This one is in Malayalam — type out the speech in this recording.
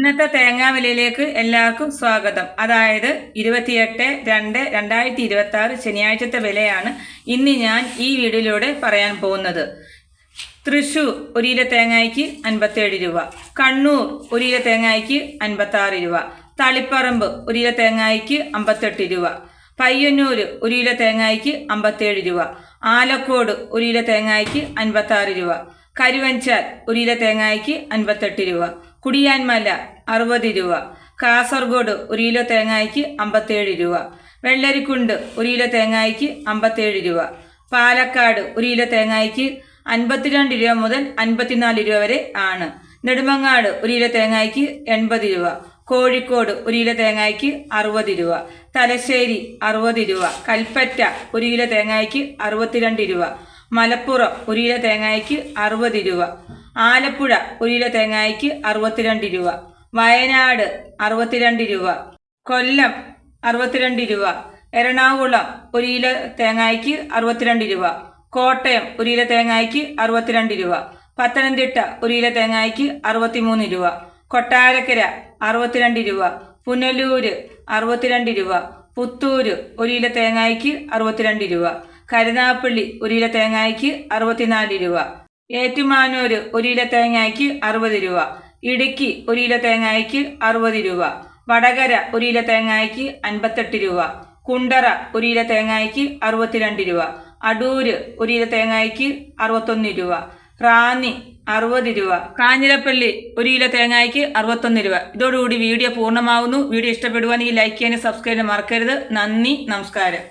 ഇന്നത്തെ തേങ്ങാവിലയിലേക്ക് എല്ലാവർക്കും സ്വാഗതം. അതായത് 28/2/2026 ശനിയാഴ്ചത്തെ വിലയാണ് ഇന്ന് ഞാൻ ഈ വീഡിയോയിലൂടെ പറയാൻ പോകുന്നത്. തൃശ്ശൂർ 1 കിലോ തേങ്ങയ്ക്ക് 57 രൂപ, കണ്ണൂർ 1 കിലോ തേങ്ങയ്ക്ക് 56 രൂപ, തളിപ്പറമ്പ് 1 കിലോ തേങ്ങയ്ക്ക് 58 രൂപ, പയ്യന്നൂർ 1 കിലോ തേങ്ങയ്ക്ക് 57 രൂപ, ആലക്കോട് 1 കിലോ തേങ്ങയ്ക്ക് 56 രൂപ, കരുവഞ്ചാൽ 1 കിലോ തേങ്ങയ്ക്ക് 58 രൂപ, കുടിയാൻമല 60 രൂപ, കാസർഗോഡ് 1 കിലോ തേങ്ങയ്ക്ക് 57 രൂപ, വെള്ളരിക്കുണ്ട് 1 കിലോ തേങ്ങയ്ക്ക് 57 രൂപ, പാലക്കാട് 1 കിലോ തേങ്ങയ്ക്ക് 52 രൂപ മുതൽ 54 രൂപ വരെ ആണ്. നെടുമങ്ങാട് 1 കിലോ തേങ്ങയ്ക്ക് 80 രൂപ, കോഴിക്കോട് 1 കിലോ തേങ്ങയ്ക്ക് 60 രൂപ, തലശ്ശേരി 60 രൂപ, കൽപ്പറ്റ 1 കിലോ തേങ്ങയ്ക്ക് 62 രൂപ, മലപ്പുറം 1 കിലോ തേങ്ങയ്ക്ക് 60 രൂപ, ആലപ്പുഴ 1 കിലോ തേങ്ങയ്ക്ക് 62 രൂപ, വയനാട് 62 രൂപ, കൊല്ലം 62 രൂപ, എറണാകുളം 1 കിലോ തേങ്ങയ്ക്ക് 62 രൂപ, കോട്ടയം 1 കിലോ തേങ്ങയ്ക്ക് 62 രൂപ, പത്തനംതിട്ട 1 കിലോ തേങ്ങയ്ക്ക് 63 രൂപ, കൊട്ടാരക്കര 62 രൂപ, പുനലൂര് 62 രൂപ, പുത്തൂര് 1 കിലോ തേങ്ങയ്ക്ക് 62 രൂപ, കരുനാഗപ്പള്ളി 1 കിലോ തേങ്ങയ്ക്ക് 64 രൂപ, ഏറ്റുമാനൂർ 1 കിലോ തേങ്ങയ്ക്ക് 60 രൂപ, ഇടുക്കി 1 കിലോ തേങ്ങയ്ക്ക് 60 രൂപ, വടകര 1 കിലോ തേങ്ങയ്ക്ക് 58 രൂപ, കുണ്ടറ 1 കിലോ തേങ്ങയ്ക്ക് 62 രൂപ, അടൂര് 1 കിലോ തേങ്ങയ്ക്ക് 61 രൂപ, റാന്നി 60 രൂപ, കാഞ്ഞിരപ്പള്ളി 1 കിലോ തേങ്ങയ്ക്ക് 61 രൂപ. ഇതോടുകൂടി വീഡിയോ പൂർണ്ണമാകുന്നു. വീഡിയോ ഇഷ്ടപ്പെടുവാണെങ്കിൽ ലൈക്ക് ചെയ്യാനും സബ്സ്ക്രൈബ് ചെയ്യാനും മറക്കരുത്. നന്ദി, നമസ്കാരം.